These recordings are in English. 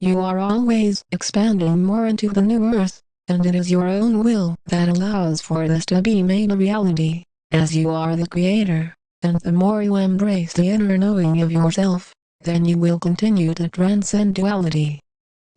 You are always expanding more into the new earth, and it is your own will that allows for this to be made a reality, as you are the creator, and the more you embrace the inner knowing of yourself, then you will continue to transcend duality.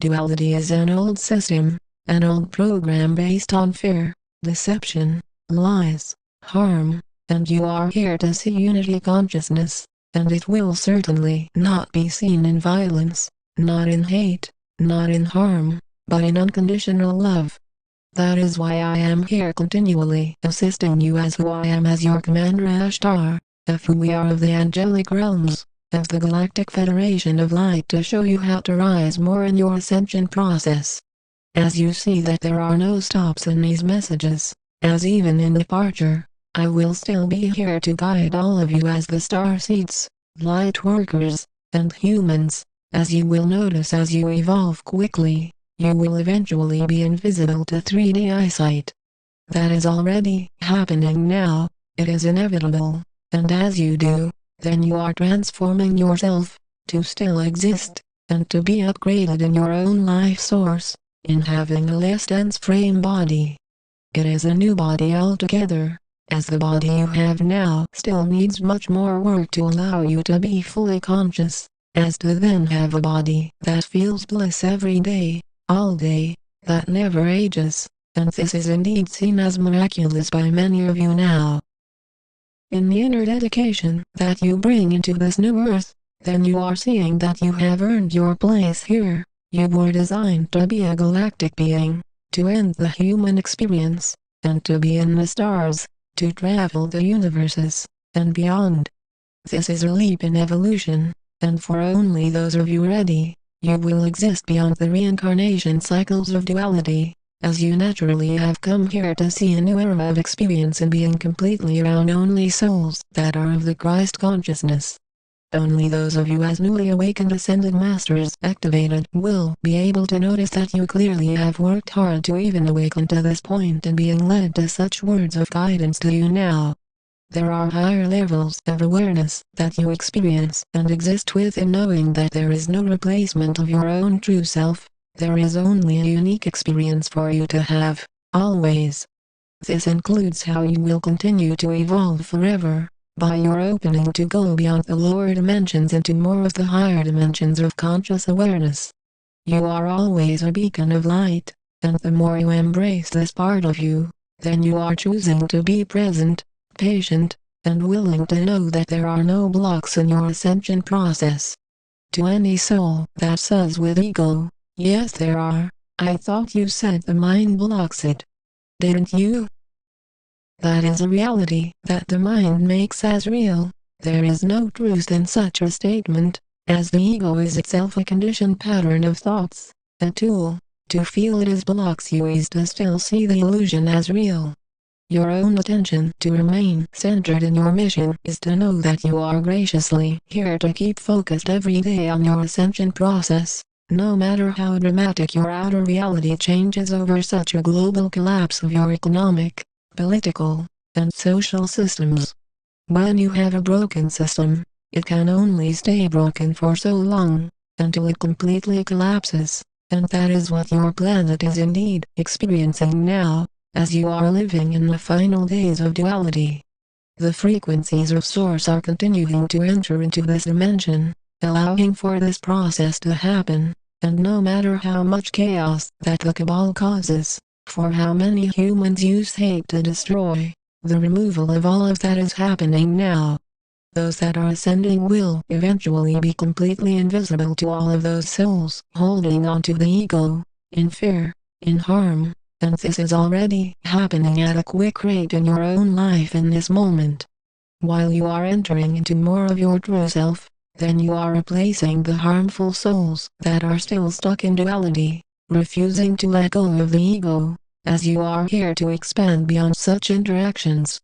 Duality is an old system, an old program based on fear, deception, lies, harm, and you are here to see unity consciousness, and it will certainly not be seen in violence, not in hate, not in harm, but in unconditional love. That is why I am here continually assisting you as who I am as your Commander Ashtar, of who we are of the angelic realms, of the Galactic Federation of Light, to show you how to rise more in your ascension process. As you see that there are no stops in these messages, as even in departure, I will still be here to guide all of you as the star seeds, light workers, and humans. As you will notice as you evolve quickly, you will eventually be invisible to 3D eyesight. That is already happening now, it is inevitable, and as you do, then you are transforming yourself, to still exist, and to be upgraded in your own life source, in having a less dense frame body. It is a new body altogether, as the body you have now still needs much more work to allow you to be fully conscious, as to then have a body that feels bliss every day, all day, that never ages, and this is indeed seen as miraculous by many of you now. In the inner dedication that you bring into this new earth, then you are seeing that you have earned your place here. You were designed to be a galactic being, to end the human experience, and to be in the stars, to travel the universes, and beyond. This is a leap in evolution, and for only those of you ready, you will exist beyond the reincarnation cycles of duality, as you naturally have come here to see a new era of experience in being completely around only souls that are of the Christ consciousness. Only those of you as newly awakened ascended masters activated will be able to notice that you clearly have worked hard to even awaken to this point and being led to such words of guidance to you now. There are higher levels of awareness that you experience and exist with in knowing that there is no replacement of your own true self, there is only a unique experience for you to have, always. This includes how you will continue to evolve forever, by your opening to go beyond the lower dimensions into more of the higher dimensions of conscious awareness. You are always a beacon of light, and the more you embrace this part of you, then you are choosing to be present, patient, and willing to know that there are no blocks in your ascension process. To any soul that says with ego, "Yes there are, I thought you said the mind blocks it. Didn't you?" That is a reality that the mind makes as real. There is no truth in such a statement, as the ego is itself a conditioned pattern of thoughts, a tool. To feel it as blocks you is to still see the illusion as real. Your own attention to remain centered in your mission is to know that you are graciously here to keep focused every day on your ascension process, no matter how dramatic your outer reality changes over such a global collapse of your economic, political, and social systems. When you have a broken system, it can only stay broken for so long, until it completely collapses, and that is what your planet is indeed experiencing now, as you are living in the final days of duality. The frequencies of Source are continuing to enter into this dimension, allowing for this process to happen, and no matter how much chaos that the Cabal causes, for how many humans use hate to destroy, the removal of all of that is happening now. Those that are ascending will eventually be completely invisible to all of those souls holding on to the ego, in fear, in harm, and this is already happening at a quick rate in your own life in this moment. While you are entering into more of your true self, then you are replacing the harmful souls that are still stuck in duality, refusing to let go of the ego, as you are here to expand beyond such interactions.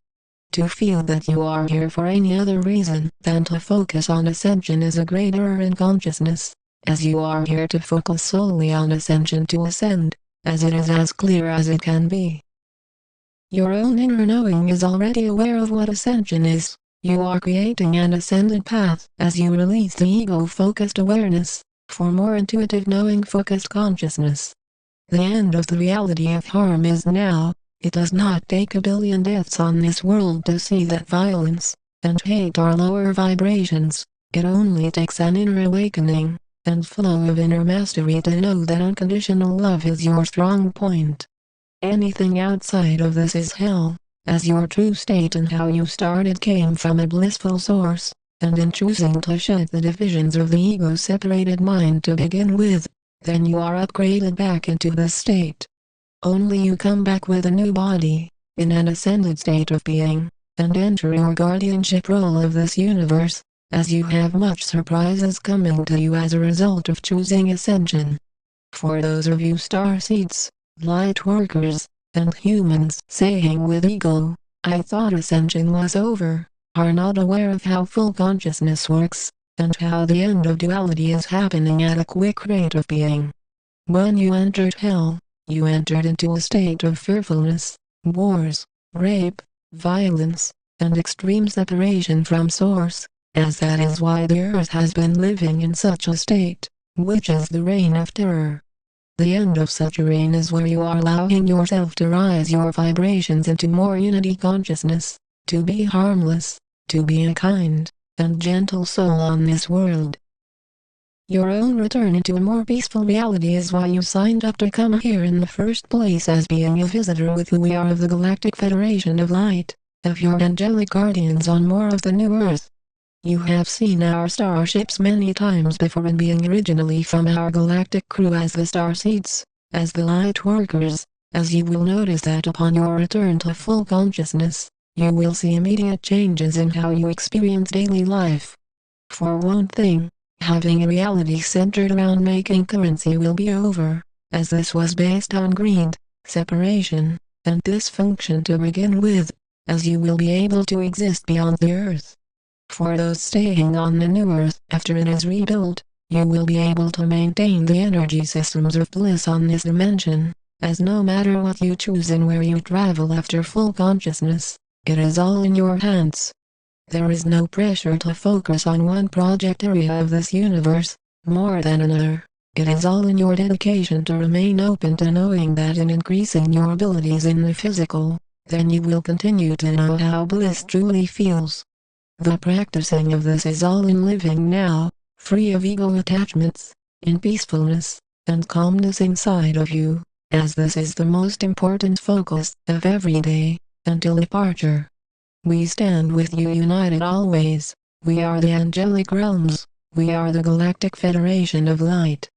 To feel that you are here for any other reason than to focus on ascension is a great error in consciousness, as you are here to focus solely on ascension to ascend, as it is as clear as it can be. Your own inner knowing is already aware of what ascension is. You are creating an ascended path as you release the ego-focused awareness, For more intuitive knowing focused consciousness. The end of the reality of harm is now. It does not take a billion deaths on this world to see that violence and hate are lower vibrations. It only takes an inner awakening and flow of inner mastery to know that unconditional love is your strong point. Anything outside of this is hell, as your true state and how you started came from a blissful source, and in choosing to shut the divisions of the ego-separated mind to begin with, then you are upgraded back into this state. Only you come back with a new body, in an ascended state of being, and enter your guardianship role of this universe, as you have much surprises coming to you as a result of choosing ascension. For those of you starseeds, light workers, and humans saying with ego, "I thought ascension was over," are not aware of how full consciousness works, and how the end of duality is happening at a quick rate of being. When you entered hell, you entered into a state of fearfulness, wars, rape, violence, and extreme separation from source, as that is why the earth has been living in such a state, which is the reign of terror. The end of such a reign is where you are allowing yourself to rise your vibrations into more unity consciousness, to be harmless, to be a kind and gentle soul on this world. Your own return into a more peaceful reality is why you signed up to come here in the first place, as being a visitor with who we are of the Galactic Federation of Light, of your angelic guardians on more of the new Earth. You have seen our starships many times before, and being originally from our galactic crew as the starseeds, as the light workers, as you will notice that upon your return to full consciousness, you will see immediate changes in how you experience daily life. For one thing, having a reality centered around making currency will be over, as this was based on greed, separation, and dysfunction to begin with, as you will be able to exist beyond the earth. For those staying on the new earth after it is rebuilt, you will be able to maintain the energy systems of bliss on this dimension, as no matter what you choose and where you travel after full consciousness, it is all in your hands. There is no pressure to focus on one project area of this universe more than another. It is all in your dedication to remain open to knowing that in increasing your abilities in the physical, then you will continue to know how bliss truly feels. The practicing of this is all in living now, free of ego attachments, in peacefulness and calmness inside of you, as this is the most important focus of every day, until departure. We stand with you united always. We are the angelic realms. We are the Galactic Federation of Light.